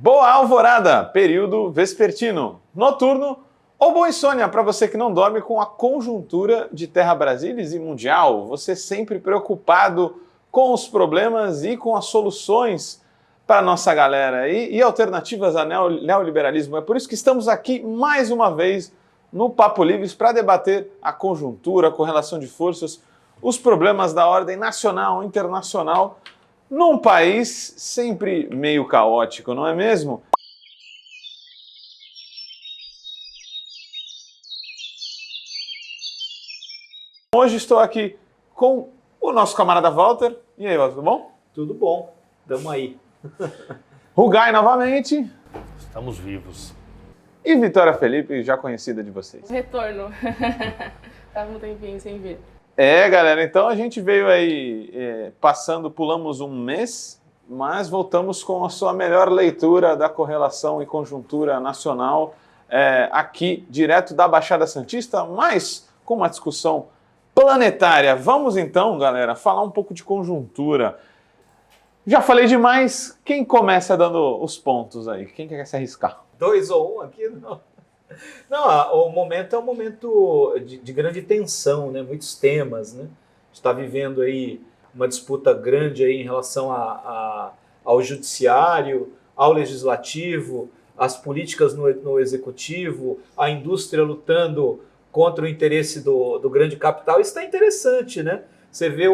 Boa alvorada, período vespertino, noturno ou boa insônia para você que não dorme com a conjuntura de Terra Brasília e mundial. Você sempre preocupado com os problemas e com as soluções para a nossa galera e alternativas ao neoliberalismo. É por isso que estamos aqui mais uma vez no Papo Livres para debater a conjuntura, a correlação de forças, os problemas da ordem nacional e internacional num país sempre meio caótico, não é mesmo? Hoje estou aqui com o nosso camarada Walter. E aí, Walter, tudo bom? Tudo bom, tamo aí. Rugai novamente. Estamos vivos. E Vitória Felipe, já conhecida de vocês. Retorno. Tava um tempinho sem ver. Galera, então a gente veio aí pulamos um mês, mas voltamos com a sua melhor leitura da correlação e conjuntura nacional aqui, direto da Baixada Santista, mas com uma discussão planetária. Vamos então, galera, falar um pouco de conjuntura. Já falei demais, quem começa dando os pontos aí? Quem quer se arriscar? 2 ou 1 aqui? Não, o momento é um momento de grande tensão, né? Muitos temas, né? A gente está vivendo aí uma disputa grande aí em relação ao judiciário, ao legislativo, às políticas no executivo, a indústria lutando contra o interesse do grande capital. Isso está interessante, né? Você vê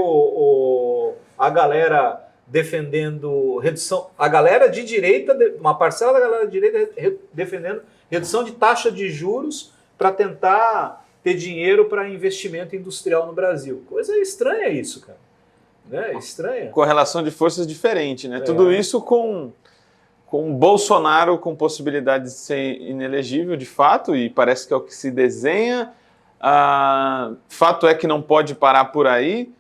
a galera defendendo redução, a galera de direita, uma parcela da galera de direita defendendo redução de taxa de juros para tentar ter dinheiro para investimento industrial no Brasil. Coisa estranha isso, cara. Né? Estranha. Correlação de forças diferente, né? Tudo isso com Bolsonaro com possibilidade de ser inelegível de fato, e parece que é o que se desenha. Fato é que não pode parar por aí.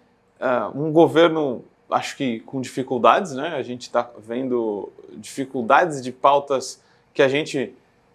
Um governo, acho que com dificuldades, né? A gente está vendo dificuldades de pautas que a gente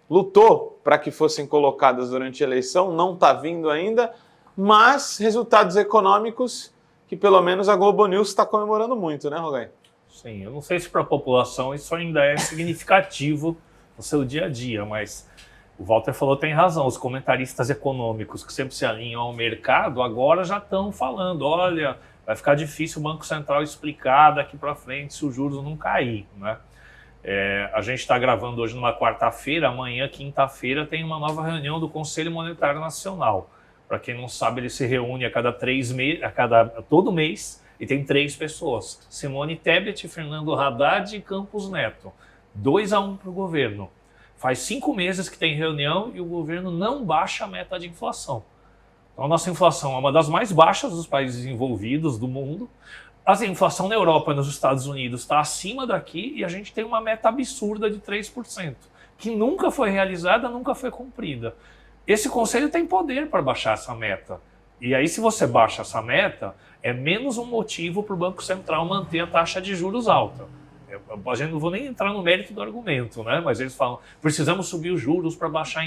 lutou para que fossem colocadas durante a eleição, não está vindo ainda, mas resultados econômicos que pelo menos a Globo News está comemorando muito, né, Rogai? Sim, eu não sei se para a população isso ainda é significativo no seu dia a dia, mas o Walter falou, tem razão, os comentaristas econômicos que sempre se alinham ao mercado agora já estão falando, olha, vai ficar difícil o Banco Central explicar daqui para frente se os juros não cair, né? A gente está gravando hoje numa quarta-feira, amanhã, quinta-feira, tem uma nova reunião do Conselho Monetário Nacional. Para quem não sabe, ele se reúne todo mês e tem 3 pessoas. Simone Tebet, Fernando Haddad e Campos Neto. 2-1 para o governo. Faz 5 meses que tem reunião e o governo não baixa a meta de inflação. Então, a nossa inflação é uma das mais baixas dos países envolvidos do mundo. A inflação na Europa e nos Estados Unidos está acima daqui e a gente tem uma meta absurda de 3%, que nunca foi realizada, nunca foi cumprida. Esse conselho tem poder para baixar essa meta. E aí, se você baixa essa meta, é menos um motivo para o Banco Central manter a taxa de juros alta. A gente não vou nem entrar no mérito do argumento, né? Mas eles falam, precisamos subir os juros para baixar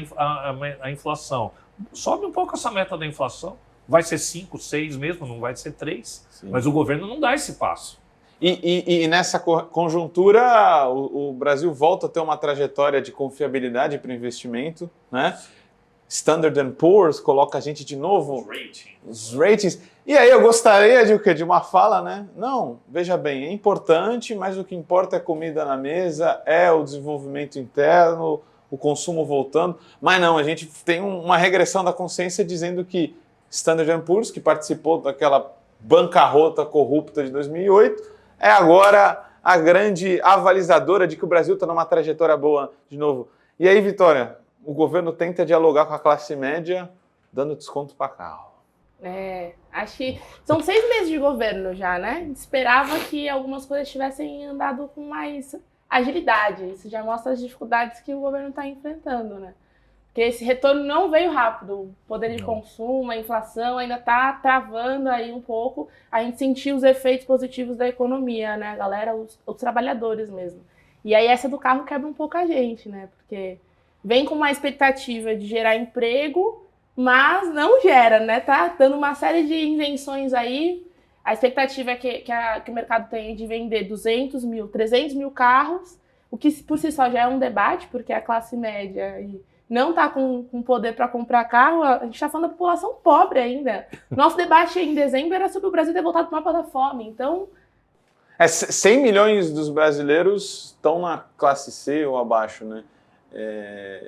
a inflação. Sobe um pouco essa meta da inflação. Vai ser 5, 6 mesmo, não vai ser 3. Sim. Mas o governo não dá esse passo. E nessa conjuntura, o Brasil volta a ter uma trajetória de confiabilidade para o investimento, né? Standard & Poor's coloca a gente de novo... Os ratings. E aí eu gostaria de uma fala, né? Não, veja bem, é importante, mas o que importa é comida na mesa, é o desenvolvimento interno, o consumo voltando. Mas não, a gente tem uma regressão da consciência dizendo que Standard & Poor's, que participou daquela bancarrota corrupta de 2008, é agora a grande avalizadora de que o Brasil está numa trajetória boa de novo. E aí, Vitória, o governo tenta dialogar com a classe média, dando desconto para carro. Acho que são 6 meses de governo já, né? Esperava que algumas coisas tivessem andado com mais agilidade. Isso já mostra as dificuldades que o governo está enfrentando, né? Porque esse retorno não veio rápido. O poder de consumo, a inflação ainda está travando aí um pouco. A gente sentiu os efeitos positivos da economia, né, galera? Os trabalhadores mesmo. E aí essa do carro quebra um pouco a gente, né? Porque vem com uma expectativa de gerar emprego, mas não gera, né? Tá dando uma série de invenções aí. A expectativa é que o mercado tem de vender 200 mil, 300 mil carros, o que por si só já é um debate, porque a classe média não está com poder para comprar carro, a gente está falando da população pobre ainda. Nosso debate em dezembro era sobre o Brasil ter voltado para o mapa da fome, então... 100 milhões dos brasileiros estão na classe C ou abaixo, né?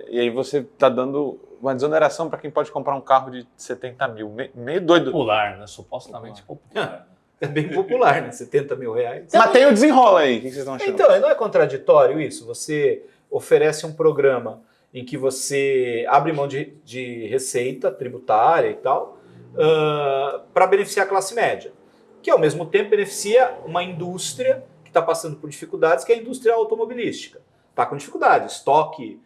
E aí você está dando uma desoneração para quem pode comprar um carro de 70 mil. Meio doido. Popular, né? Supostamente popular. É bem popular, né? 70 mil reais. Mas tem o desenrola aí. O que vocês estão achando? Então, não é contraditório isso? Você oferece um programa em que você abre mão de receita tributária e tal, para beneficiar a classe média, que ao mesmo tempo beneficia uma indústria que está passando por dificuldades, que é a indústria automobilística. Está com dificuldade, estoque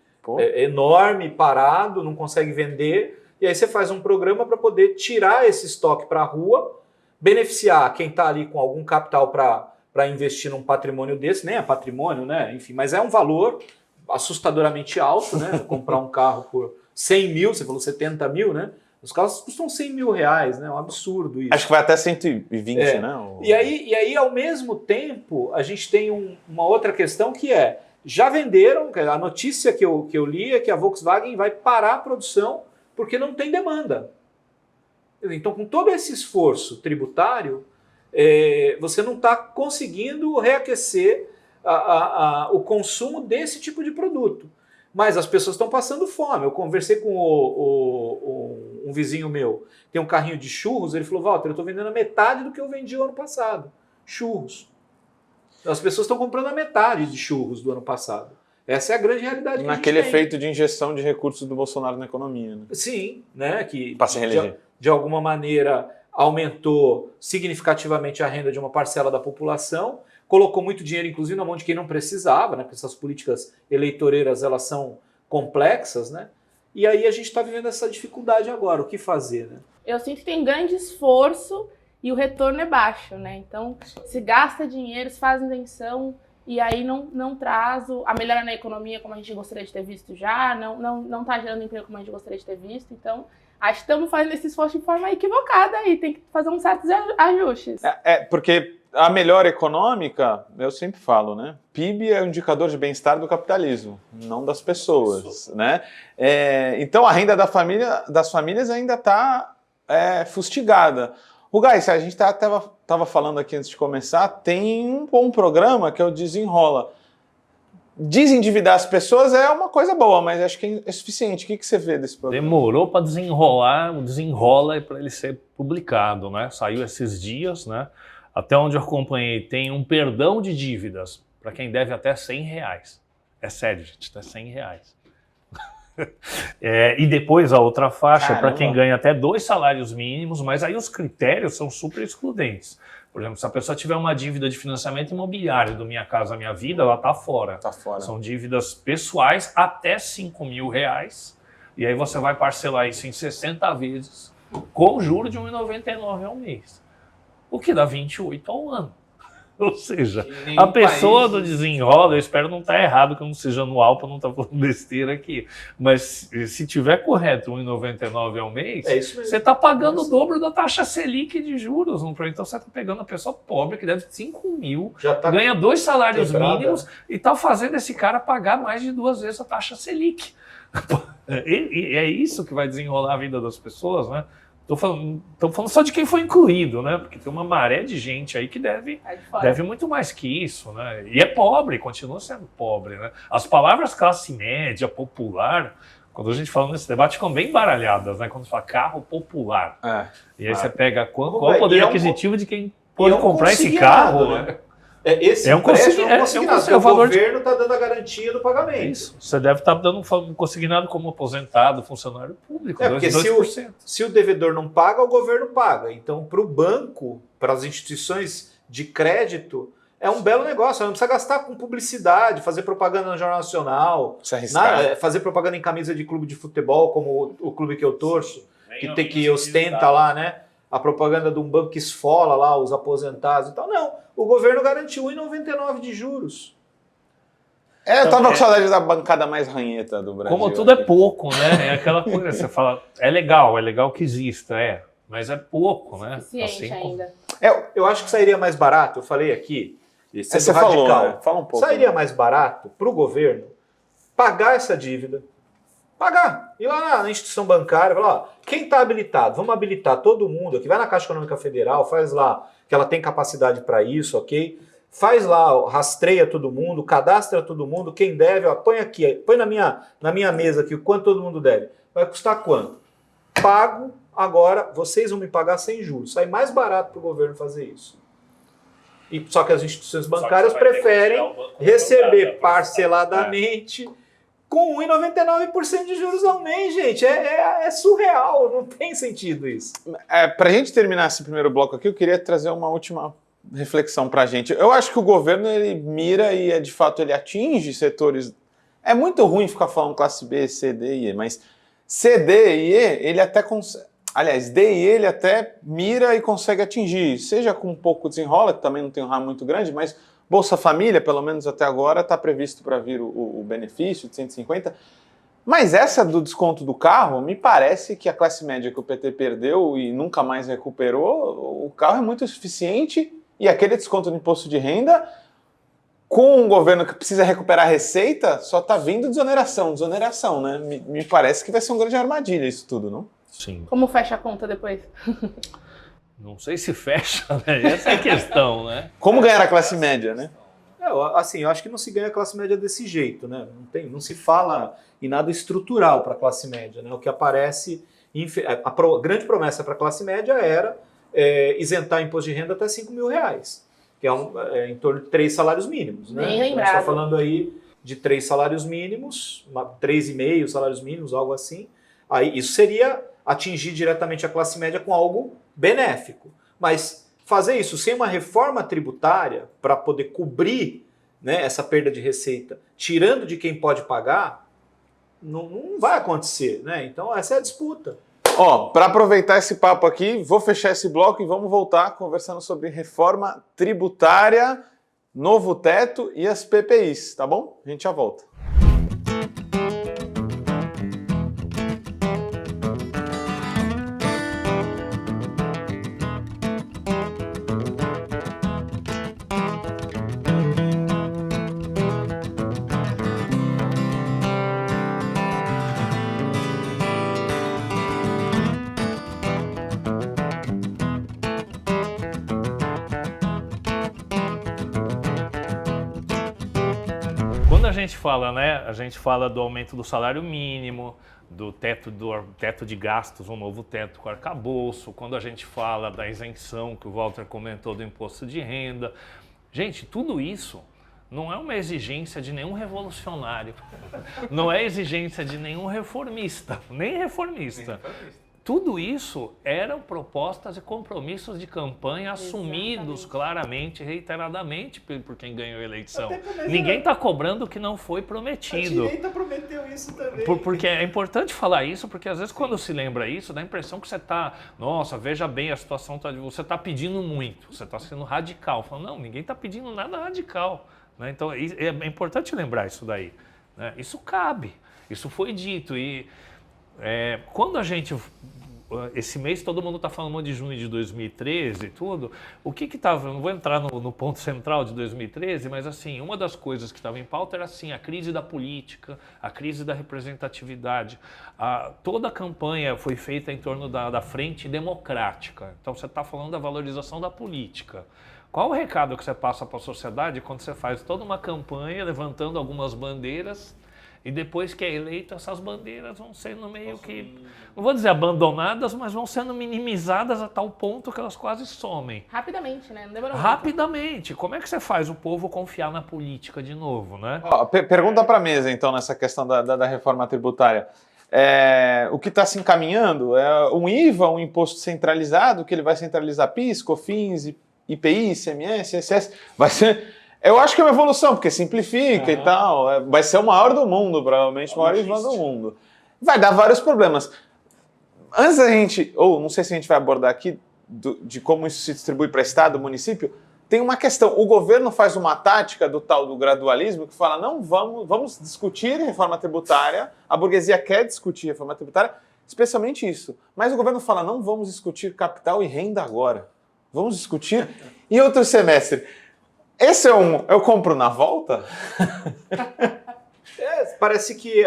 enorme, parado, não consegue vender, e aí você faz um programa para poder tirar esse estoque para a rua, beneficiar quem está ali com algum capital para investir num patrimônio desse, nem é patrimônio, né? Enfim, mas é um valor assustadoramente alto, né? Comprar um carro por 100 mil, você falou 70 mil, né? Os carros custam 100 mil reais, né? É um absurdo isso. Acho que vai até 120, né? E aí, ao mesmo tempo, a gente tem uma outra questão que é, já venderam, a notícia que eu li é que a Volkswagen vai parar a produção porque não tem demanda. Então, com todo esse esforço tributário, você não está conseguindo reaquecer o consumo desse tipo de produto. Mas as pessoas estão passando fome. Eu conversei com um vizinho meu, tem um carrinho de churros, ele falou, Walter, eu estou vendendo a metade do que eu vendi o ano passado. Churros. As pessoas estão comprando a metade de churros do ano passado. Essa é a grande realidade que naquele a gente tem. efeito de injeção de recursos do Bolsonaro na economia, né? Sim, né? Que para se reeleger. De alguma maneira aumentou significativamente a renda de uma parcela da população, colocou muito dinheiro, inclusive, na mão de quem não precisava, né? Porque essas políticas eleitoreiras, elas são complexas, né? E aí a gente está vivendo essa dificuldade agora. O que fazer, né? Eu sinto que tem grande esforço e o retorno é baixo, né? Então, se gasta dinheiro, se faz intenção e aí não traz a melhora na economia como a gente gostaria de ter visto já, não está gerando emprego como a gente gostaria de ter visto. Então, acho que estamos fazendo esse esforço de forma equivocada e tem que fazer uns certos ajustes. Porque a melhora econômica, eu sempre falo, né? PIB é um indicador de bem-estar do capitalismo, não das pessoas, né? Então a renda das famílias ainda está fustigada. Rugais, a gente estava falando aqui antes de começar, tem um bom programa que é o Desenrola. Desendividar as pessoas é uma coisa boa, mas acho que é suficiente. O que você vê desse programa? Demorou para desenrolar, o desenrola é para ele ser publicado, né? Saiu esses dias, né? Até onde eu acompanhei, tem um perdão de dívidas para quem deve até R$100. É sério, gente, até R$100. E depois a outra faixa para quem ganha até 2 salários mínimos, mas aí os critérios são super excludentes. Por exemplo, se a pessoa tiver uma dívida de financiamento imobiliário do Minha Casa Minha Vida, ela está fora. Tá fora. São dívidas pessoais até R$5 mil, e aí você vai parcelar isso em 60 vezes, com juro de R$1,99 ao mês. O que dá 28 ao ano. Ou seja, a pessoa do Desenrola, eu espero não estar errado, que eu não seja anual para não estar falando besteira aqui, mas se tiver correto R$1,99 ao mês, você está pagando o dobro da taxa Selic de juros. Então você está pegando a pessoa pobre que deve 5 mil, ganha 2 salários mínimos e está fazendo esse cara pagar mais de 2 vezes a taxa Selic. E é isso que vai desenrolar a vida das pessoas, né? Estou falando só de quem foi incluído, né? Porque tem uma maré de gente aí que deve muito mais que isso, né? E é pobre, continua sendo pobre, né? As palavras classe média, popular, quando a gente fala nesse debate, ficam bem baralhadas, né? Quando você fala carro popular. E aí você pega qual o poder aquisitivo de quem pode comprar esse carro, né? Esse empréstimo é um consignado. O governo está dando a garantia do pagamento. Isso. Você deve estar dando um consignado como aposentado, funcionário público. Porque 2%. Se o devedor não paga, o governo paga. Então, para o banco, para as instituições de crédito, é um belo negócio. Não precisa gastar com publicidade, fazer propaganda no Jornal Nacional, fazer propaganda em camisa de clube de futebol, como o clube que eu torço, que ostenta lá, né? A propaganda de um banco que esfola lá os aposentados e tal. Não, o governo garantiu 1,99 de juros. Eu tava com saudade da bancada mais ranheta do Brasil. Como tudo é pouco, né? É aquela coisa, você fala, é legal que exista, mas é pouco, né? Suficiente ainda. Eu acho que sairia mais barato, eu falei aqui, sendo você radical. falou, né? Fala um pouco. Sairia mais barato para o governo pagar essa dívida, pagar, ir lá na instituição bancária, falar, ó, quem está habilitado, vamos habilitar todo mundo aqui, vai na Caixa Econômica Federal, faz lá, que ela tem capacidade para isso, ok? Faz lá, ó, rastreia todo mundo, cadastra todo mundo, quem deve, ó, põe aqui, põe na minha mesa aqui o quanto todo mundo deve. Vai custar quanto? Pago, agora vocês vão me pagar sem juros. Sai mais barato para o governo fazer isso. Só que as instituições bancárias preferem receber parceladamente com 1,99% de juros ao mês, gente. É surreal, não tem sentido isso. Para a gente terminar esse primeiro bloco aqui, eu queria trazer uma última reflexão para a gente. Eu acho que o governo ele mira e, de fato, ele atinge setores... É muito ruim ficar falando classe B, C, D e E, mas C, D e E, ele até consegue... Aliás, D e E ele até mira e consegue atingir, seja com um pouco desenrola, que também não tem um raio muito grande, mas Bolsa Família, pelo menos até agora, está previsto para vir o benefício de 150. Mas essa do desconto do carro, me parece que a classe média que o PT perdeu e nunca mais recuperou, o carro é muito suficiente e aquele desconto do imposto de renda, com um governo que precisa recuperar a receita, só está vindo desoneração, né? Me parece que vai ser uma grande armadilha isso tudo, não? Sim. Como fecha a conta depois? Não sei se fecha, né? Essa é a questão, né? Como ganhar a classe média, né? Assim, eu acho que não se ganha a classe média desse jeito, né? Não se fala em nada estrutural para a classe média, né? O que aparece, a grande promessa para a classe média era isentar imposto de renda até R$5 mil, que é em torno de 3 salários mínimos, né? Nem Então, a gente lembrado. está falando aí de 3 salários mínimos, 3,5 salários mínimos, algo assim. Aí isso seria atingir diretamente a classe média com algo benéfico. Mas fazer isso sem uma reforma tributária para poder cobrir, né, essa perda de receita, tirando de quem pode pagar, não vai acontecer, né? Então essa é a disputa. Para aproveitar esse papo aqui, vou fechar esse bloco e vamos voltar conversando sobre reforma tributária, novo teto e as PPIs, tá bom? A gente já volta. Quando a gente fala, né? A gente fala do aumento do salário mínimo, do teto de gastos, um novo teto com arcabouço, quando a gente fala da isenção que o Walter comentou do imposto de renda. Gente, tudo isso não é uma exigência de nenhum revolucionário, não é exigência de nenhum reformista, nem reformista. Tudo isso eram propostas e compromissos de campanha assumidos claramente, reiteradamente por quem ganhou a eleição. Ninguém está cobrando o que não foi prometido. A direita prometeu isso também. Porque é importante falar isso, porque às vezes quando se lembra isso, dá a impressão que você está, nossa, veja bem, a situação você está pedindo muito, você está sendo radical. Fala, não, ninguém está pedindo nada radical. Né? Então é importante lembrar isso daí. Né? Isso cabe, isso foi dito. E quando a gente... Esse mês todo mundo está falando de junho de 2013 e tudo. O que estava... Não vou entrar no ponto central de 2013, mas assim, uma das coisas que estava em pauta era assim, a crise da política, a crise da representatividade. Toda a campanha foi feita em torno da frente democrática. Então você está falando da valorização da política. Qual o recado que você passa para a sociedade quando você faz toda uma campanha levantando algumas bandeiras e depois que é eleito, essas bandeiras vão sendo meio que, não vou dizer abandonadas, mas vão sendo minimizadas a tal ponto que elas quase somem. Rapidamente, né? Não demorou muito. Rapidamente. Como é que você faz o povo confiar na política de novo, né? Pergunta para a mesa, então, nessa questão da reforma tributária. O que está se encaminhando é um IVA, um imposto centralizado, que ele vai centralizar PIS, COFINS, IPI, ICMS, ISS. Vai ser... Eu acho que é uma evolução, porque simplifica e tal. Vai ser o maior do mundo, provavelmente, o maior IVA do mundo. Vai dar vários problemas. Antes da gente, ou não sei se a gente vai abordar aqui, de como isso se distribui para Estado, município, tem uma questão. O governo faz uma tática do tal do gradualismo que fala, não, vamos discutir reforma tributária, a burguesia quer discutir reforma tributária, especialmente isso. Mas o governo fala, não vamos discutir capital e renda agora. Vamos discutir em outro semestre. Esse eu compro na volta? Parece que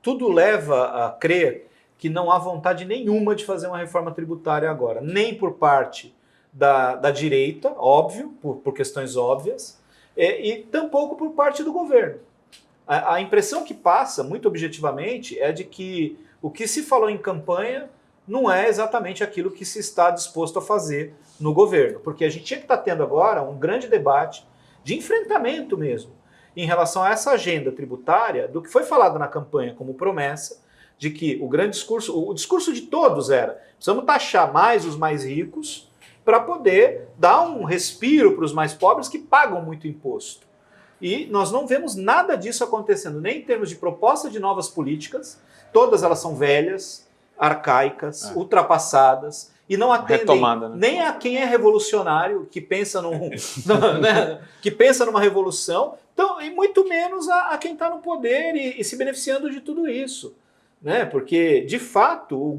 tudo leva a crer que não há vontade nenhuma de fazer uma reforma tributária agora, nem por parte da direita, óbvio, por questões óbvias, e tampouco por parte do governo. A impressão que passa, muito objetivamente, é de que o que se falou em campanha não é exatamente aquilo que se está disposto a fazer no governo, porque a gente tinha que estar tendo agora um grande debate de enfrentamento mesmo, em relação a essa agenda tributária, do que foi falado na campanha como promessa, de que o discurso de todos era: precisamos taxar mais os mais ricos para poder dar um respiro para os mais pobres que pagam muito imposto. E nós não vemos nada disso acontecendo, nem em termos de proposta de novas políticas, todas elas são velhas, arcaicas, ultrapassadas, e não atendem nem a quem é revolucionário, que pensa, que pensa numa revolução, então, e muito menos a quem está no poder e se beneficiando de tudo isso. Né? Porque, de fato,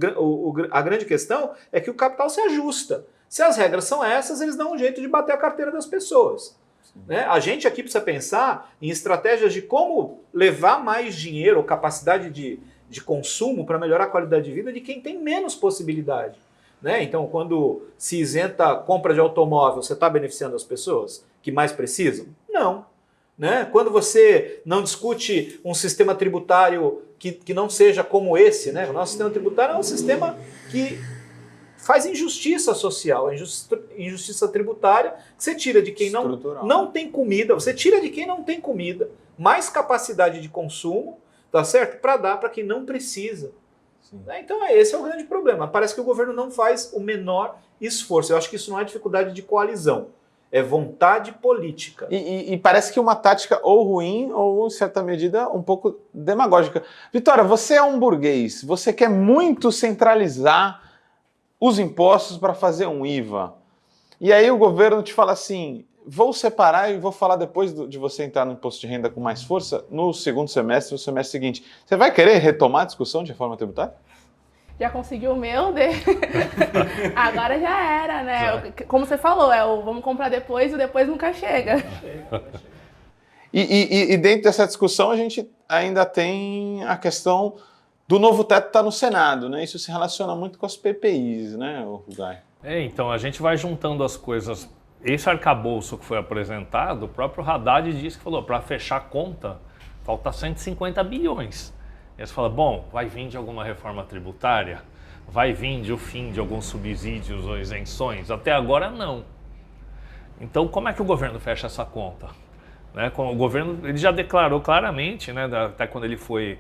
a grande questão é que o capital se ajusta. Se as regras são essas, eles dão um jeito de bater a carteira das pessoas. Né? A gente aqui precisa pensar em estratégias de como levar mais dinheiro ou capacidade de consumo para melhorar a qualidade de vida de quem tem menos possibilidade. Né? Então, quando se isenta a compra de automóvel, você está beneficiando as pessoas que mais precisam? Não. Né? Quando você não discute um sistema tributário que não seja como esse, né? O nosso sistema tributário é um sistema que faz injustiça social, injustiça tributária, que você tira de quem não tem comida, você tira de quem não tem comida, mais capacidade de consumo, tá certo? Para dar para quem não precisa. Então esse é o grande problema. Parece que o governo não faz o menor esforço. Eu acho que isso não é dificuldade de coalizão, é vontade política. E parece que uma tática ou ruim ou, em certa medida, um pouco demagógica. Vitória, você é um burguês, você quer muito centralizar os impostos para fazer um IVA. E aí o governo te fala assim: vou separar e vou falar depois de você entrar no imposto de renda com mais força, no segundo semestre, no semestre seguinte. Você vai querer retomar a discussão de reforma tributária? Já conseguiu o meu, agora já era, né? Como você falou, vamos comprar depois e depois nunca chega. E dentro dessa discussão a gente ainda tem a questão do novo teto estar no Senado, né? Isso se relaciona muito com as PPIs, né, Rugai? Então a gente vai juntando as coisas. Esse arcabouço que foi apresentado, o próprio Haddad disse que falou, para fechar a conta, falta 150 bilhões. E aí você fala, bom, vai vir de alguma reforma tributária? Vai vir de o fim de alguns subsídios ou isenções? Até agora, não. Então, como é que o governo fecha essa conta? Né? O governo ele já declarou claramente, né, até quando ele foi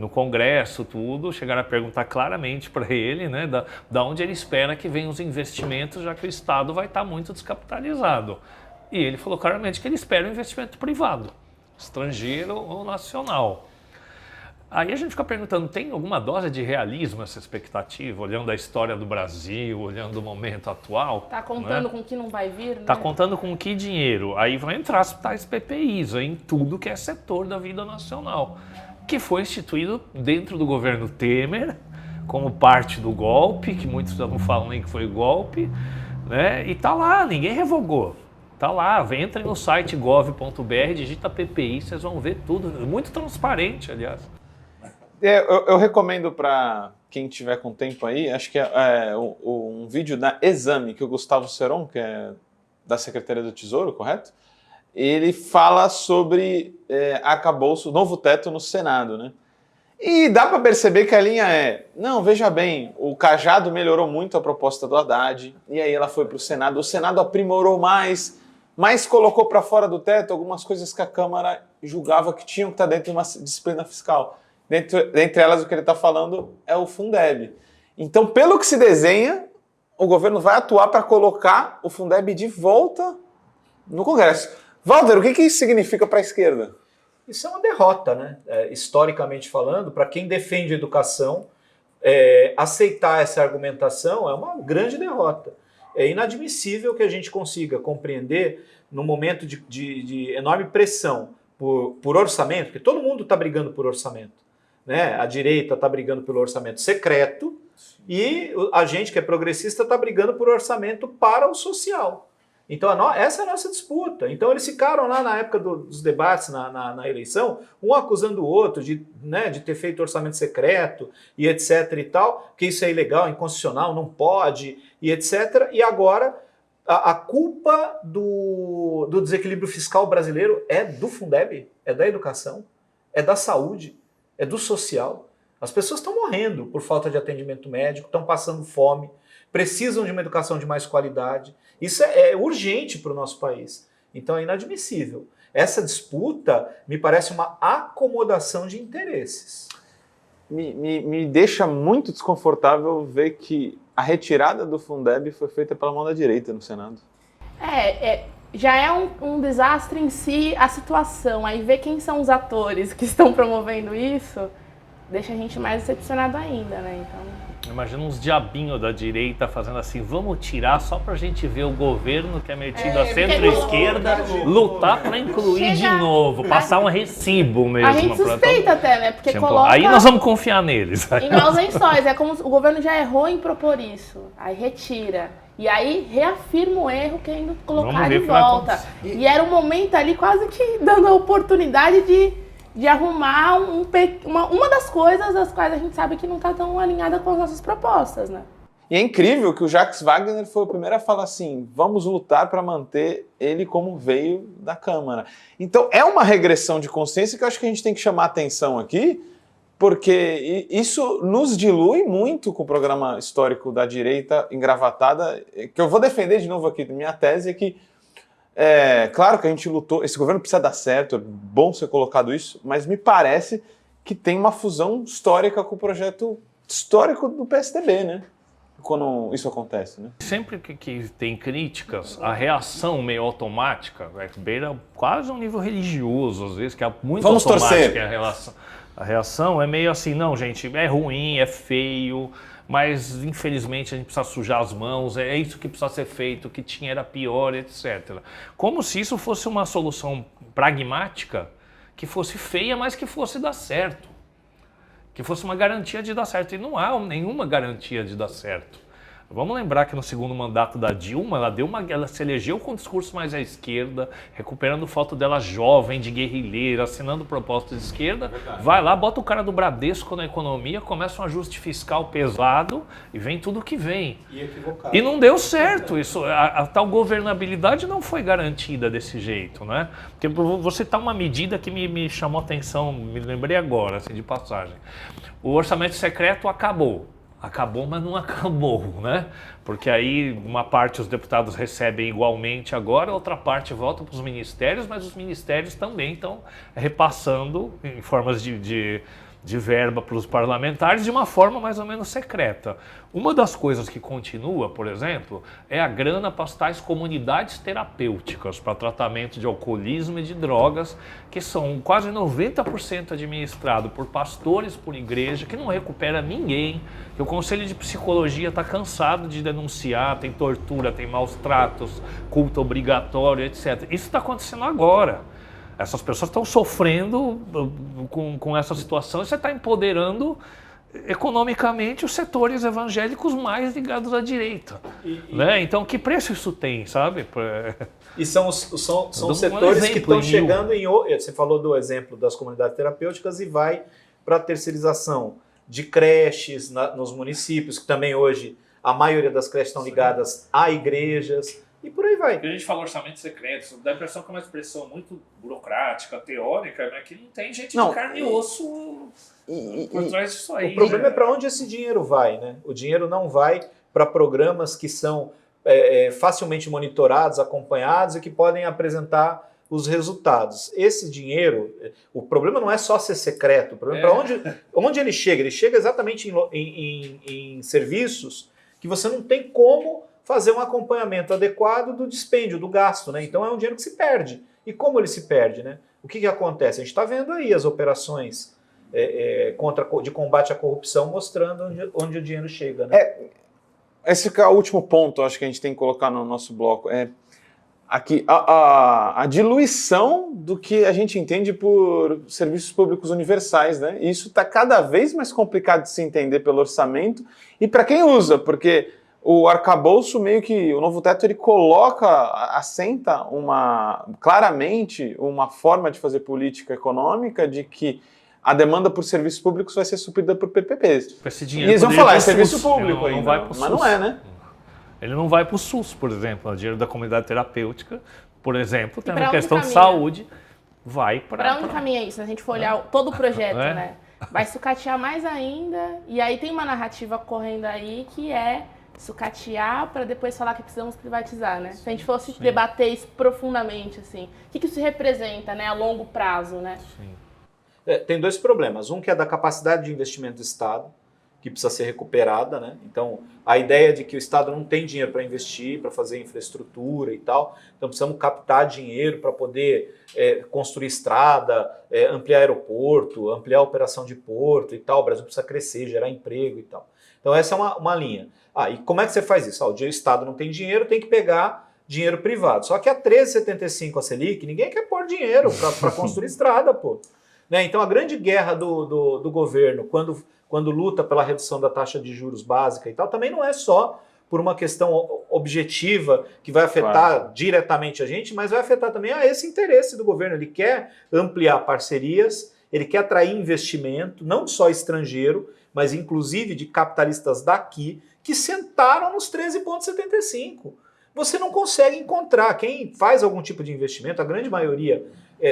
no Congresso, tudo, chegaram a perguntar claramente para ele, né, da onde ele espera que venham os investimentos, já que o Estado vai estar muito descapitalizado. E ele falou claramente que ele espera um investimento privado, estrangeiro ou nacional. Aí a gente fica perguntando, tem alguma dose de realismo essa expectativa, olhando a história do Brasil, olhando o momento atual? Tá contando com que não vai vir, né? Tá contando com que dinheiro? Aí vai entrar as tais PPIs, em tudo que é setor da vida nacional, que foi instituído dentro do governo Temer, como parte do golpe, que muitos não falam nem que foi golpe, né? E tá lá, ninguém revogou. Tá lá, entrem no site gov.br, digita PPI, vocês vão ver tudo, muito transparente, aliás. Eu recomendo para quem tiver com tempo aí, acho que um vídeo da Exame, que o Gustavo Seron, que é da Secretaria do Tesouro, correto? Ele fala sobre arcabouço, novo teto no Senado, né? E dá para perceber que a linha não, veja bem, o Cajado melhorou muito a proposta do Haddad, e aí ela foi para o Senado aprimorou mais, mas colocou para fora do teto algumas coisas que a Câmara julgava que tinham que estar dentro de uma disciplina fiscal. Dentre elas, o que ele está falando é o Fundeb. Então, pelo que se desenha, o governo vai atuar para colocar o Fundeb de volta no Congresso. Walter, o que isso significa para a esquerda? Isso é uma derrota, né? Historicamente falando, para quem defende educação, aceitar essa argumentação é uma grande derrota. É inadmissível que a gente consiga compreender, num momento de enorme pressão por orçamento, porque todo mundo está brigando por orçamento. Né? A direita está brigando pelo orçamento secreto e a gente que é progressista está brigando por orçamento para o social. Então, essa é a nossa disputa. Então, eles ficaram lá na época dos debates na eleição, um acusando o outro de ter feito orçamento secreto e etc e tal, que isso é ilegal, inconstitucional, não pode e etc. E agora, a culpa do desequilíbrio fiscal brasileiro é do Fundeb, é da educação, é da saúde, é do social. As pessoas estão morrendo por falta de atendimento médico, estão passando fome, precisam de uma educação de mais qualidade. Isso é urgente para o nosso país. Então é inadmissível. Essa disputa me parece uma acomodação de interesses. Me deixa muito desconfortável ver que a retirada do Fundeb foi feita pela mão da direita no Senado. Já é um desastre em si a situação. Aí ver quem são os atores que estão promovendo isso deixa a gente mais decepcionado ainda, né? Então... Imagina uns diabinhos da direita fazendo assim, vamos tirar só pra gente ver o governo que é metido à centro-esquerda lutar pra incluir de novo, passar um recibo mesmo. A gente suspeita até, né? Porque coloca... Aí nós vamos confiar neles. Em maus lençóis, é como o governo já errou em propor isso, aí retira. E aí reafirma o erro querendo colocar de volta. E era um momento ali quase que dando a oportunidade de arrumar uma das coisas das quais a gente sabe que não está tão alinhada com as nossas propostas, né? E é incrível que o Jacques Wagner foi o primeiro a falar assim, vamos lutar para manter ele como veio da Câmara. Então é uma regressão de consciência que eu acho que a gente tem que chamar atenção aqui, porque isso nos dilui muito com o programa histórico da direita engravatada, que eu vou defender de novo aqui. Minha tese é que claro que a gente lutou, esse governo precisa dar certo, é bom ser colocado isso, mas me parece que tem uma fusão histórica com o projeto histórico do PSDB, né? Quando isso acontece, né? Sempre que tem críticas, a reação meio automática, beira quase um nível religioso, às vezes, que é muito Vamos automática torcer. A reação é meio assim, não, gente, é ruim, é feio, mas infelizmente a gente precisa sujar as mãos, é isso que precisa ser feito, o que tinha era pior, etc. Como se isso fosse uma solução pragmática, que fosse feia, mas que fosse dar certo. Que fosse uma garantia de dar certo. E não há nenhuma garantia de dar certo. Vamos lembrar que no segundo mandato da Dilma, ela se elegeu com um discurso mais à esquerda, recuperando foto dela jovem, de guerrilheira, assinando propostas de esquerda. Vai lá, bota o cara do Bradesco na economia, começa um ajuste fiscal pesado e vem tudo que vem. E não deu certo. Isso, a tal governabilidade não foi garantida desse jeito, né? Porque vou citar uma medida que me chamou a atenção, me lembrei agora, assim, de passagem. O orçamento secreto acabou. Acabou, mas não acabou, né? Porque aí uma parte os deputados recebem igualmente agora, outra parte volta para os ministérios, mas os ministérios também estão repassando em formas de verba para os parlamentares de uma forma mais ou menos secreta. Uma das coisas que continua, por exemplo, é a grana para as tais comunidades terapêuticas para tratamento de alcoolismo e de drogas, que são quase 90% administrado por pastores, por igreja, que não recupera ninguém, que o Conselho de Psicologia está cansado de denunciar, tem tortura, tem maus tratos, culto obrigatório, etc. Isso está acontecendo agora. Essas pessoas estão sofrendo com essa situação e você está empoderando economicamente os setores evangélicos mais ligados à direita. Né? Então, que preço isso tem, sabe? E são setores que estão chegando em... Você falou do exemplo das comunidades terapêuticas e vai para a terceirização de creches nos municípios, que também hoje a maioria das creches estão ligadas a igrejas. E por aí vai. Porque a gente fala orçamento secreto, dá a impressão que é uma expressão muito burocrática, teórica, mas que não tem gente de carne e osso por trás disso aí. O problema é para onde esse dinheiro vai, né? O dinheiro não vai para programas que são facilmente monitorados, acompanhados e que podem apresentar os resultados. Esse dinheiro, o problema não é só ser secreto, o problema é para onde ele chega. Ele chega exatamente em serviços que você não tem como fazer um acompanhamento adequado do dispêndio, do gasto, né? Então é um dinheiro que se perde. E como ele se perde, né? O que acontece? A gente está vendo aí as operações de combate à corrupção mostrando onde o dinheiro chega, né? Esse é o último ponto, acho que a gente tem que colocar no nosso bloco. Aqui, a diluição do que a gente entende por serviços públicos universais, né? E isso está cada vez mais complicado de se entender pelo orçamento e para quem usa, porque o arcabouço meio que, o novo teto, ele assenta claramente uma forma de fazer política econômica de que a demanda por serviços públicos vai ser suprida por PPPs. Esse E dinheiro eles vão poderia falar, ir é pro serviço SUS. público Ele ainda, não vai pro mas SUS. não é, né? Ele não vai para o SUS, por exemplo. O dinheiro da comunidade terapêutica, por exemplo, tem pra uma onde questão de caminha? saúde, vai Para para... onde caminha isso? Se a gente for olhar todo o projeto, É. né? Vai sucatear mais ainda, e aí tem uma narrativa correndo aí que é sucatear para depois falar que precisamos privatizar, né? Se a gente fosse debater isso profundamente, assim, o que isso representa, né, a longo prazo, né? Sim. Tem dois problemas. Um que é da capacidade de investimento do Estado, que precisa ser recuperada, né? Então, a ideia de que o Estado não tem dinheiro para investir, para fazer infraestrutura e tal, então precisamos captar dinheiro para poder construir estrada, ampliar aeroporto, ampliar a operação de porto e tal. O Brasil precisa crescer, gerar emprego e tal. Então, essa é uma linha. E como é que você faz isso? O Estado não tem dinheiro, tem que pegar dinheiro privado. Só que a 13,75 a Selic, ninguém quer pôr dinheiro para construir estrada, pô. Né? Então, a grande guerra do governo, quando luta pela redução da taxa de juros básica e tal, também não é só por uma questão objetiva que vai afetar diretamente a gente, mas vai afetar também esse interesse do governo. Ele quer ampliar parcerias, ele quer atrair investimento, não só estrangeiro, mas inclusive de capitalistas daqui, que sentaram nos 13,75. Você não consegue encontrar. Quem faz algum tipo de investimento, a grande maioria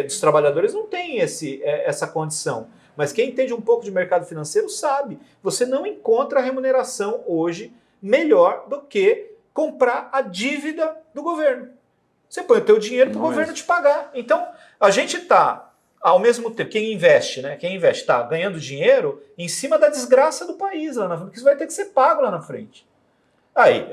dos trabalhadores não tem essa condição. Mas quem entende um pouco de mercado financeiro sabe. Você não encontra remuneração hoje melhor do que comprar a dívida do governo. Você põe o teu dinheiro para o governo te pagar. Então, a gente está, ao mesmo tempo, quem investe, né? Quem investe está ganhando dinheiro em cima da desgraça do país lá na frente, porque isso vai ter que ser pago lá na frente. Aí,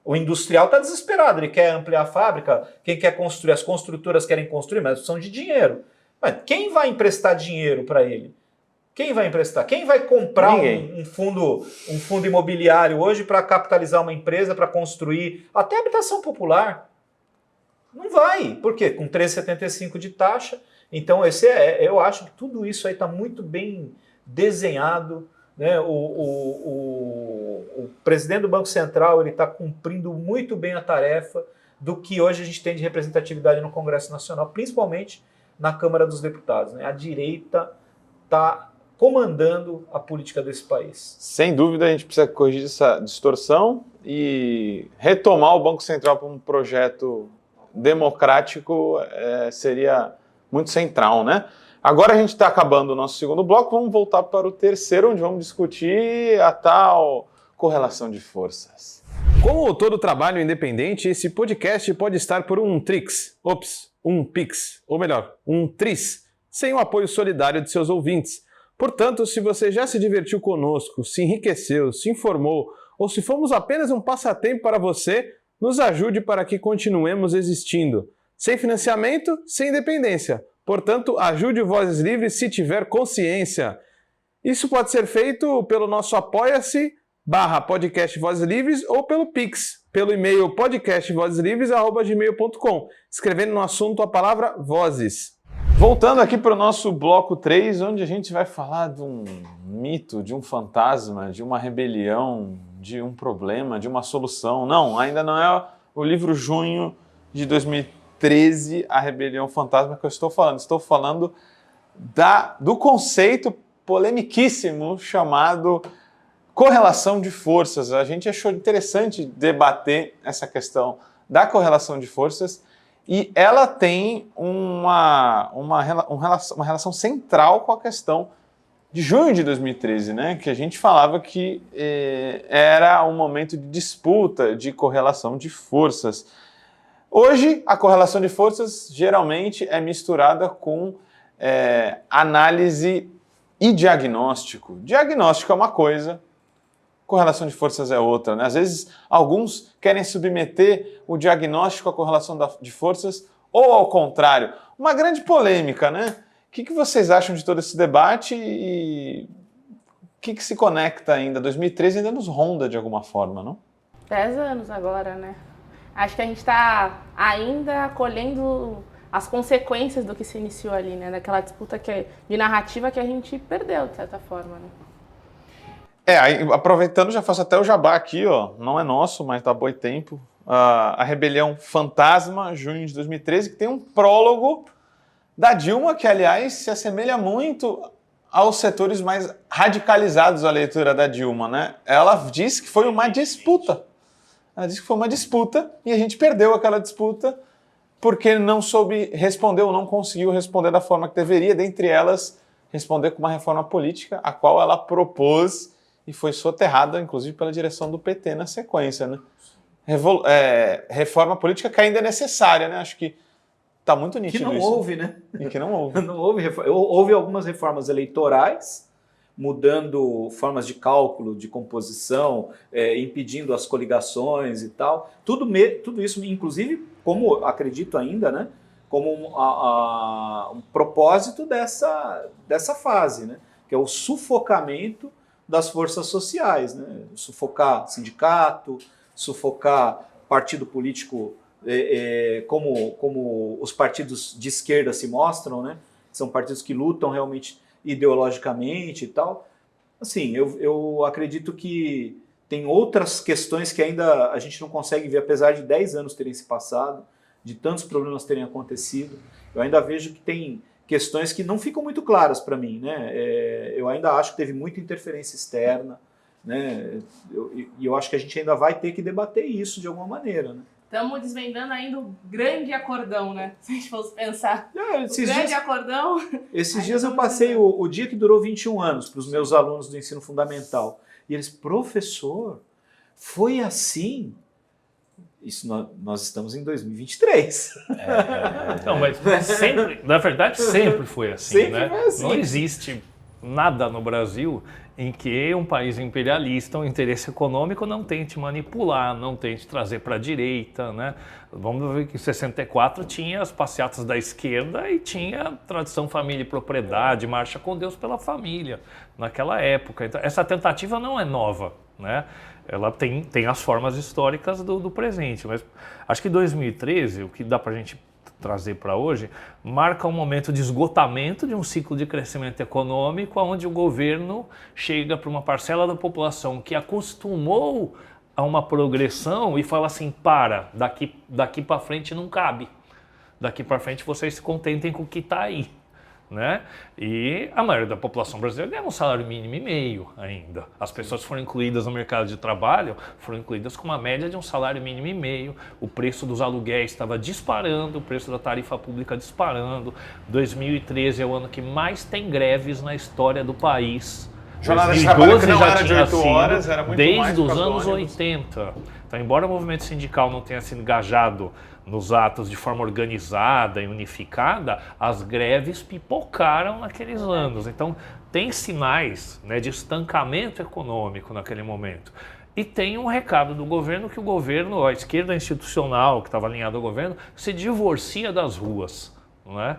o industrial está desesperado, ele quer ampliar a fábrica, quem quer construir, as construtoras querem construir, mas precisam de dinheiro. Mas quem vai emprestar dinheiro para ele? Quem vai emprestar? Quem vai comprar um fundo imobiliário hoje para capitalizar uma empresa, para construir até habitação popular? Não vai. Por quê? Com 3,75 de taxa. Então, eu acho que tudo isso aí está muito bem desenhado. Né? O presidente do Banco Central está cumprindo muito bem a tarefa do que hoje a gente tem de representatividade no Congresso Nacional, principalmente na Câmara dos Deputados. Né? A direita está comandando a política desse país. Sem dúvida, a gente precisa corrigir essa distorção e retomar o Banco Central para um projeto democrático seria muito central, né? Agora a gente está acabando o nosso segundo bloco, vamos voltar para o terceiro, onde vamos discutir a tal correlação de forças. Como todo trabalho independente, esse podcast pode estar por um Pix, ou melhor, um Tris, sem o apoio solidário de seus ouvintes. Portanto, se você já se divertiu conosco, se enriqueceu, se informou, ou se fomos apenas um passatempo para você, nos ajude para que continuemos existindo. Sem financiamento, sem independência. Portanto, ajude o Vozes Livres se tiver consciência. Isso pode ser feito pelo nosso apoia-se/podcast Vozes Livres ou pelo Pix, pelo e-mail podcastvozeslivres@gmail.com, escrevendo no assunto a palavra Vozes. Voltando aqui para o nosso bloco 3, onde a gente vai falar de um mito, de um fantasma, de uma rebelião, de um problema, de uma solução. Não, ainda não é o livro Junho de 2013, A Rebelião Fantasma, que eu estou falando. Estou falando do conceito polemiquíssimo chamado correlação de forças. A gente achou interessante debater essa questão da correlação de forças e ela tem uma relação central com a questão de junho de 2013, né? Que a gente falava que era um momento de disputa, de correlação de forças. Hoje, a correlação de forças geralmente é misturada com análise e diagnóstico. Diagnóstico é uma coisa, correlação de forças é outra, né? Às vezes, alguns querem submeter o diagnóstico à correlação de forças ou ao contrário. Uma grande polêmica, né? O que vocês acham de todo esse debate e o que se conecta ainda? 2013 ainda nos ronda de alguma forma, não? 10 anos agora, né? Acho que a gente está ainda colhendo as consequências do que se iniciou ali, né? Daquela disputa de narrativa que a gente perdeu, de certa forma, né? Aí, aproveitando, já faço até o jabá aqui, ó. Não é nosso, mas dá boi tempo. A Rebelião Fantasma, junho de 2013, que tem um prólogo da Dilma, que, aliás, se assemelha muito aos setores mais radicalizados da leitura da Dilma, né? Ela disse que foi uma disputa. Ela disse que foi uma disputa e a gente perdeu aquela disputa porque não soube responder ou não conseguiu responder da forma que deveria, dentre elas, responder com uma reforma política, a qual ela propôs e foi soterrada, inclusive, pela direção do PT na sequência, né? Reforma política que ainda é necessária, né? Acho que está muito nítido isso. Que não houve, né? E que não houve. Não houve, houve algumas reformas eleitorais, mudando formas de cálculo, de composição, impedindo as coligações e tal. Tudo isso, inclusive, como acredito ainda, né? Como um propósito dessa fase, né? Que é o sufocamento das forças sociais, né? Sufocar sindicato, sufocar partido político, como os partidos de esquerda se mostram, né? São partidos que lutam realmente ideologicamente e tal. Assim, eu acredito que tem outras questões que ainda a gente não consegue ver, apesar de 10 anos terem se passado, de tantos problemas terem acontecido. Eu ainda vejo que tem questões que não ficam muito claras para mim, né? Eu ainda acho que teve muita interferência externa, né? E eu acho que a gente ainda vai ter que debater isso de alguma maneira, né? Estamos desvendando ainda o grande acordão, né? Se a gente fosse pensar. Acordão. Esses dias eu passei o dia que durou 21 anos para os meus alunos do ensino fundamental. E eles, professor, foi assim? Isso nós estamos em 2023. Não, mas sempre, na verdade, sempre foi assim, sempre né? Foi assim. Não existe nada no Brasil em que um país imperialista, um interesse econômico, não tente manipular, não tente trazer para a direita, né? Vamos ver que em 64 tinha as passeatas da esquerda e tinha tradição família e propriedade, marcha com Deus pela família, naquela época. Então, essa tentativa não é nova, né? Ela tem as formas históricas do presente, mas acho que 2013, o que dá para a gente trazer para hoje, marca um momento de esgotamento de um ciclo de crescimento econômico, onde o governo chega para uma parcela da população que acostumou a uma progressão e fala assim, daqui para frente não cabe, daqui para frente vocês se contentem com o que está aí. Né? E a maioria da população brasileira ganha um salário mínimo e meio ainda. As pessoas foram incluídas no mercado de trabalho, foram incluídas com uma média de um salário mínimo e meio. O preço dos aluguéis estava disparando, o preço da tarifa pública disparando. 2013 é o ano que mais tem greves na história do país. Jornada de trabalho que não já era de tinha 8 horas, era muito mais desde por os causa do anos ônibus. 80. Então, embora o movimento sindical não tenha sido engajado nos atos de forma organizada e unificada, as greves pipocaram naqueles anos. Então, tem sinais, né, de estancamento econômico naquele momento. E tem um recado do governo que o governo, a esquerda institucional que estava alinhada ao governo, se divorcia das ruas, não é?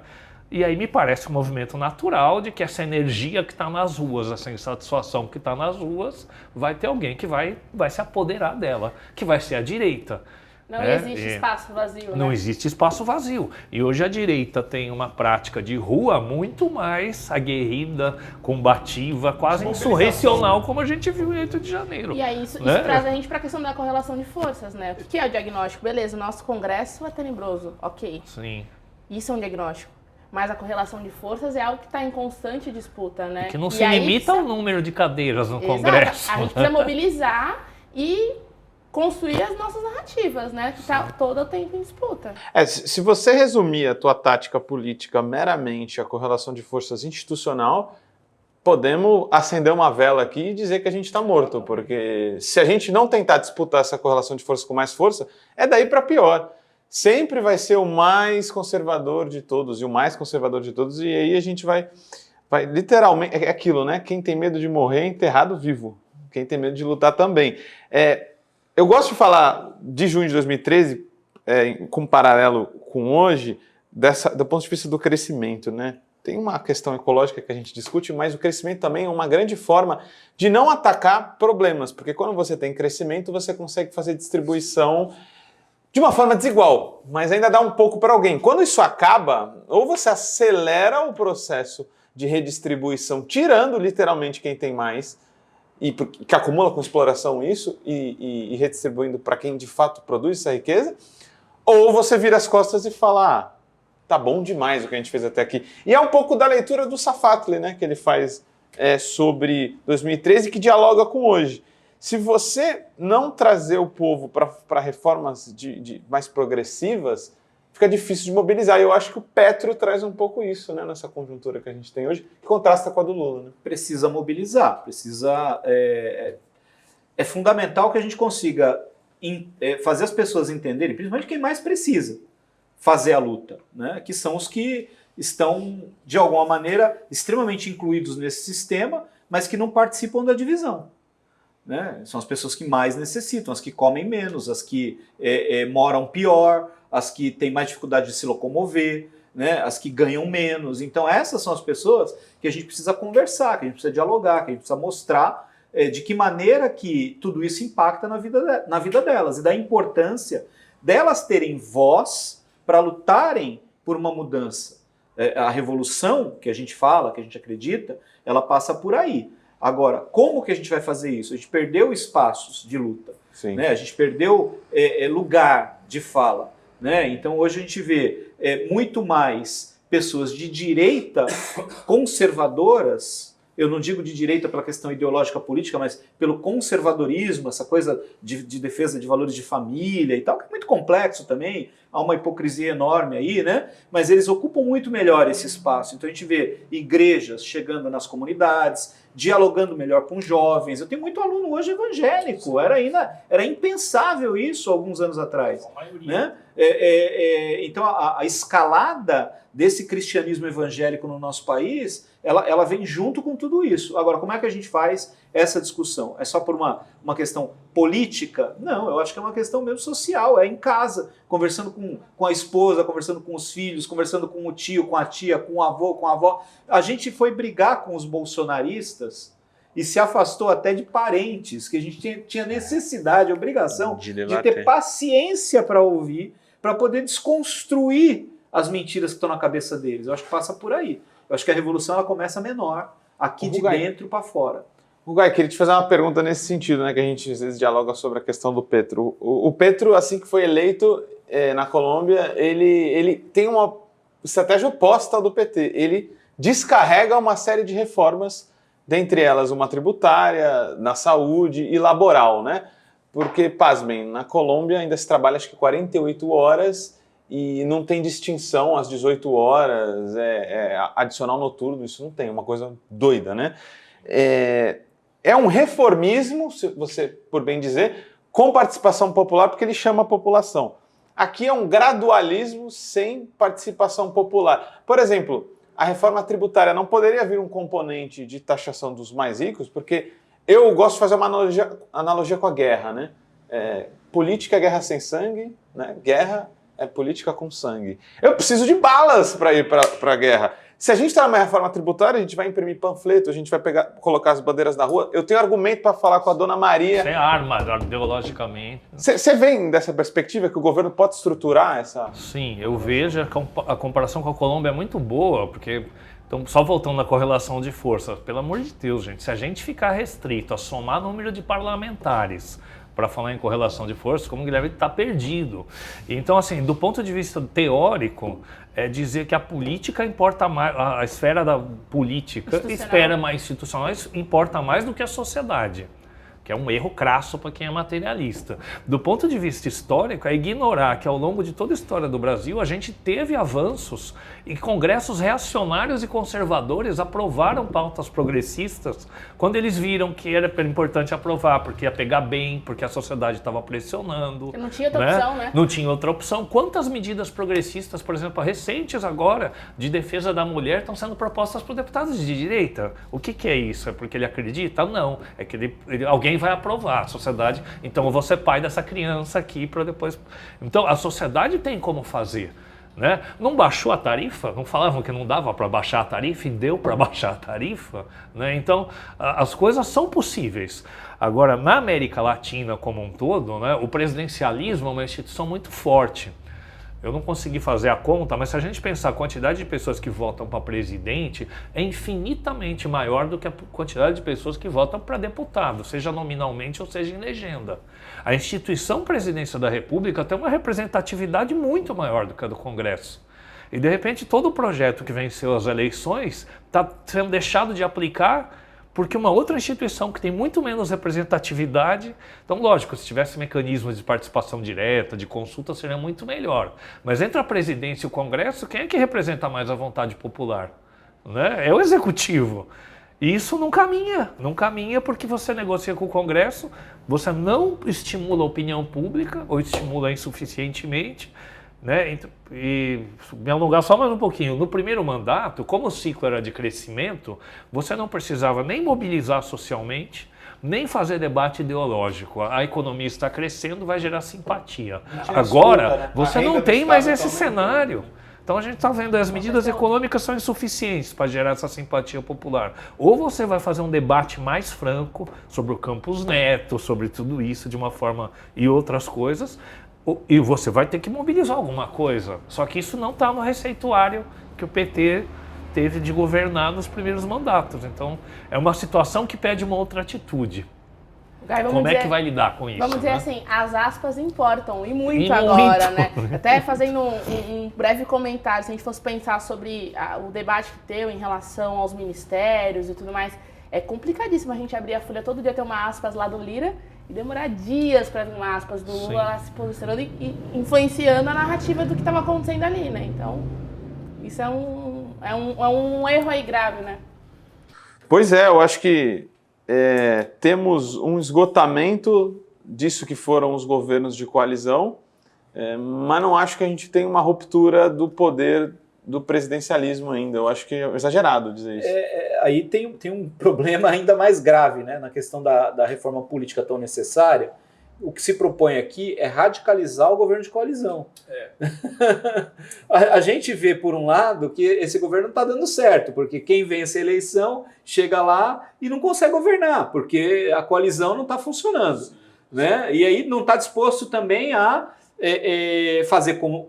E aí me parece um movimento natural de que essa energia que está nas ruas, essa insatisfação que está nas ruas, vai ter alguém que vai se apoderar dela, que vai ser a direita. Não existe espaço vazio, né? Não existe espaço vazio. E hoje a direita tem uma prática de rua muito mais aguerrida, combativa, quase insurrecional, como a gente viu em 8 de janeiro. E aí isso né? traz a gente para a questão da correlação de forças, né? O que é o diagnóstico? Beleza, o nosso Congresso é tenebroso, ok. Sim. Isso é um diagnóstico. Mas a correlação de forças é algo que está em constante disputa, né? Que não se limita ao número de cadeiras no Exato. Congresso. A gente precisa mobilizar e construir as nossas narrativas, né? Que está todo o tempo em disputa. Se você resumir a tua tática política meramente a correlação de forças institucional, podemos acender uma vela aqui e dizer que a gente está morto, porque se a gente não tentar disputar essa correlação de forças com mais força, é daí para pior. Sempre vai ser o mais conservador de todos, e o mais conservador de todos, e aí a gente vai literalmente, é aquilo, né? Quem tem medo de morrer é enterrado vivo, quem tem medo de lutar também. Eu gosto de falar de junho de 2013, com paralelo com hoje, do ponto de vista do crescimento, né? Tem uma questão ecológica que a gente discute, mas o crescimento também é uma grande forma de não atacar problemas, porque quando você tem crescimento, você consegue fazer distribuição de uma forma desigual, mas ainda dá um pouco para alguém. Quando isso acaba, ou você acelera o processo de redistribuição, tirando literalmente quem tem mais, e que acumula com exploração isso e redistribuindo para quem de fato produz essa riqueza, ou você vira as costas e fala, tá bom demais o que a gente fez até aqui. E é um pouco da leitura do Safatli, né, que ele faz sobre 2013, que dialoga com hoje. Se você não trazer o povo para reformas mais progressivas, fica difícil de mobilizar. E eu acho que o Petro traz um pouco isso, né, nessa conjuntura que a gente tem hoje, que contrasta com a do Lula. Né? Precisa mobilizar, é fundamental que a gente consiga fazer as pessoas entenderem, principalmente quem mais precisa fazer a luta, né, que são os que estão, de alguma maneira, extremamente incluídos nesse sistema, mas que não participam da divisão. Né? São as pessoas que mais necessitam, as que comem menos, as que moram pior, as que têm mais dificuldade de se locomover, né? As que ganham menos. Então essas são as pessoas que a gente precisa conversar, que a gente precisa dialogar, que a gente precisa mostrar de que maneira que tudo isso impacta na vida delas e da importância delas terem voz para lutarem por uma mudança. A revolução que a gente fala, que a gente acredita, ela passa por aí. Agora, como que a gente vai fazer isso? A gente perdeu espaços de luta, né? A gente perdeu lugar de fala. Né? Então hoje a gente vê muito mais pessoas de direita conservadoras, eu não digo de direita pela questão ideológica política, mas pelo conservadorismo, essa coisa de defesa de valores de família e tal, que é muito complexo também, há uma hipocrisia enorme aí, né? Mas eles ocupam muito melhor esse espaço. Então a gente vê igrejas chegando nas comunidades, dialogando melhor com jovens. Eu tenho muito aluno hoje evangélico, era impensável isso alguns anos atrás. Né? Então a escalada desse cristianismo evangélico no nosso país, ela vem junto com tudo isso. Agora, como é que a gente faz essa discussão? É só por uma questão política? Não, eu acho que é uma questão mesmo social, é em casa, conversando com a esposa, conversando com os filhos, conversando com o tio, com a tia, com o avô, com a avó. A gente foi brigar com os bolsonaristas e se afastou até de parentes, que a gente tinha necessidade, obrigação de ter paciência para ouvir, para poder desconstruir as mentiras que estão na cabeça deles. Eu acho que passa por aí. Eu acho que a revolução ela começa menor, aqui de dentro para fora. Gai, queria te fazer uma pergunta nesse sentido, né, que a gente às vezes dialoga sobre a questão do Petro. O Petro, assim que foi eleito na Colômbia, ele tem uma estratégia oposta ao do PT. Ele descarrega uma série de reformas, dentre elas uma tributária, na saúde e laboral, né? Porque, pasmem, na Colômbia ainda se trabalha acho que 48 horas e não tem distinção às 18 horas, adicional noturno, isso não tem, uma coisa doida, né? É um reformismo, se você por bem dizer, com participação popular, porque ele chama a população. Aqui é um gradualismo sem participação popular. Por exemplo, a reforma tributária não poderia vir um componente de taxação dos mais ricos, porque eu gosto de fazer uma analogia com a guerra, né? Política é guerra sem sangue, né? Guerra é política com sangue. Eu preciso de balas para ir para a guerra. Se a gente está numa reforma tributária, a gente vai imprimir panfleto, a gente vai colocar as bandeiras na rua. Eu tenho argumento para falar com a dona Maria. Sem arma, ideologicamente. Você vem dessa perspectiva que o governo pode estruturar essa... Sim, eu vejo a comparação com a Colômbia é muito boa, porque... Então, só voltando na correlação de força, pelo amor de Deus, gente, se a gente ficar restrito a somar número de parlamentares para falar em correlação de força, como o Guilherme está perdido. Então, assim, do ponto de vista teórico, é dizer que a política importa mais, a esfera da política, esfera mais institucional, importa mais do que a sociedade. Que é um erro crasso para quem é materialista. Do ponto de vista histórico, é ignorar que ao longo de toda a história do Brasil, a gente teve avanços e congressos reacionários e conservadores aprovaram pautas progressistas quando eles viram que era importante aprovar, porque ia pegar bem, porque a sociedade estava pressionando. Porque não tinha outra opção, né? Não tinha outra opção. Quantas medidas progressistas, por exemplo, recentes agora, de defesa da mulher, estão sendo propostas por deputados de direita? O que é isso? É porque ele acredita? Não. É que alguém vai aprovar, a sociedade, então eu vou ser pai dessa criança aqui para depois... Então a sociedade tem como fazer, né? Não baixou a tarifa? Não falavam que não dava para baixar a tarifa e deu para baixar a tarifa, né? Então as coisas são possíveis. Agora, na América Latina como um todo, né, o presidencialismo é uma instituição muito forte. Eu não consegui fazer a conta, mas se a gente pensar a quantidade de pessoas que votam para presidente, é infinitamente maior do que a quantidade de pessoas que votam para deputado, seja nominalmente ou seja em legenda. A instituição Presidência da República tem uma representatividade muito maior do que a do Congresso. E de repente todo o projeto que venceu as eleições está sendo deixado de aplicar porque uma outra instituição que tem muito menos representatividade, então lógico, se tivesse mecanismos de participação direta, de consulta, seria muito melhor. Mas entre a presidência e o Congresso, quem é que representa mais a vontade popular? Né? É o Executivo. E isso não caminha porque você negocia com o Congresso, você não estimula a opinião pública, ou estimula insuficientemente, né? E me alongar só mais um pouquinho. No primeiro mandato, como o ciclo era de crescimento, você não precisava nem mobilizar socialmente, nem fazer debate ideológico. A economia está crescendo, vai gerar simpatia. Agora, você não tem mais esse cenário. Então a gente está vendo as medidas econômicas são insuficientes para gerar essa simpatia popular. Ou você vai fazer um debate mais franco sobre o Campos Neto, sobre tudo isso de uma forma e outras coisas, e você vai ter que mobilizar alguma coisa. Só que isso não está no receituário que o PT teve de governar nos primeiros mandatos. Então, é uma situação que pede uma outra atitude. Como é que vai lidar com isso? Vamos dizer assim, as aspas importam, e muito agora, né? Até fazendo um breve comentário, se a gente fosse pensar sobre o debate que teve em relação aos ministérios e tudo mais, é complicadíssimo a gente abrir a folha todo dia, ter uma aspas lá do Lira, e demorar dias para vir uma aspas do Lula lá se posicionando e influenciando a narrativa do que estava acontecendo ali, né? Então, isso é um erro aí grave, né? Pois é, eu acho que temos um esgotamento disso que foram os governos de coalizão, mas não acho que a gente tem uma ruptura do poder do presidencialismo ainda. Eu acho que é exagerado dizer isso. Aí tem um problema ainda mais grave, né, na questão da reforma política tão necessária. O que se propõe aqui é radicalizar o governo de coalizão. A gente vê, por um lado, que esse governo não está dando certo, porque quem vence a eleição chega lá e não consegue governar, porque a coalizão não está funcionando. Né? E aí não está disposto também a fazer como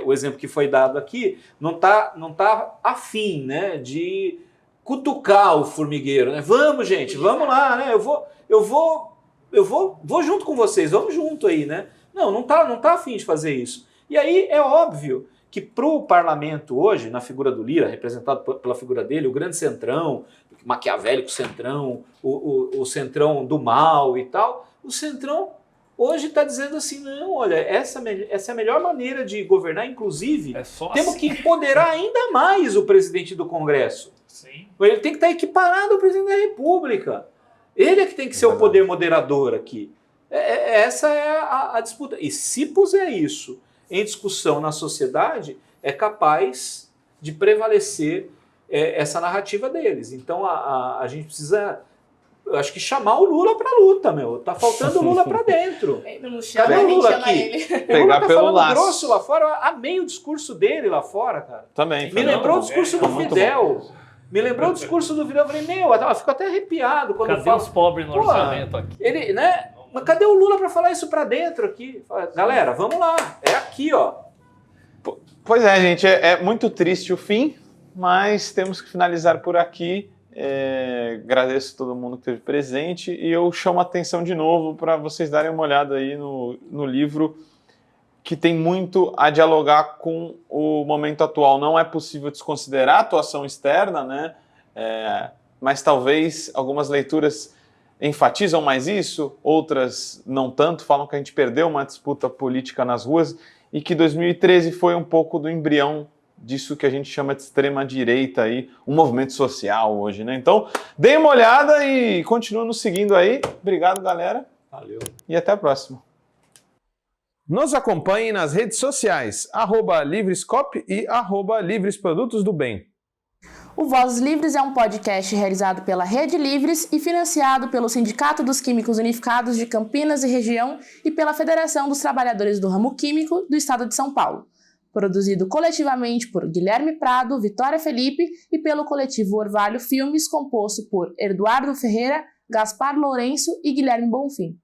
o exemplo que foi dado aqui, não tá afim, né, de cutucar o formigueiro, né? Vamos, gente, vamos lá, né? Eu vou junto com vocês, vamos junto aí, né? Não tá afim de fazer isso. E aí é óbvio que para o parlamento hoje, na figura do Lira, representado pela figura dele, o grande centrão, o maquiavélico centrão, o centrão do mal e tal, o centrão hoje está dizendo assim, não, olha, essa é a melhor maneira de governar, inclusive, temos que empoderar ainda mais o presidente do Congresso. Sim. Ele tem que estar equiparado ao presidente da República. Ele é que tem que ser o poder moderador aqui. Essa é a disputa. E se puser isso em discussão na sociedade, é capaz de prevalecer essa narrativa deles. Então a gente precisa... Eu acho que chamar o Lula pra luta, meu. Tá faltando o Lula pra dentro. Cadê o Lula aqui? Pegar o Lula tá pelo falando laço. grosso lá fora. Eu amei o discurso dele lá fora, cara. Também. Me lembrou o discurso do muito Fidel. bom. Me lembrou o discurso do Fidel. Eu falei, eu fico até arrepiado quando eu Cadê falo. os pobres no orçamento aqui? Ele, né? Mas cadê o Lula pra falar isso pra dentro aqui? Galera, vamos lá. É aqui, ó. Pois é, gente. É muito triste o fim, mas temos que finalizar por aqui. Agradeço a todo mundo que esteve presente e eu chamo a atenção de novo para vocês darem uma olhada aí no livro, que tem muito a dialogar com o momento atual. Não é possível desconsiderar a atuação externa, né? Mas talvez algumas leituras enfatizam mais isso, outras não tanto, falam que a gente perdeu uma disputa política nas ruas e que 2013 foi um pouco do embrião disso que a gente chama de extrema-direita aí, um movimento social hoje, né? Então, deem uma olhada e continuem nos seguindo aí. Obrigado, galera. Valeu. E até a próxima. Nos acompanhem nas redes sociais, @Livrescop e @Livresprodutos do Bem. O Vozes Livres é um podcast realizado pela Rede Livres e financiado pelo Sindicato dos Químicos Unificados de Campinas e Região e pela Federação dos Trabalhadores do Ramo Químico do Estado de São Paulo. Produzido coletivamente por Guilherme Prado, Vitória Felipe e pelo coletivo Orvalho Filmes, composto por Eduardo Ferreira, Gaspar Lourenço e Guilherme Bonfim.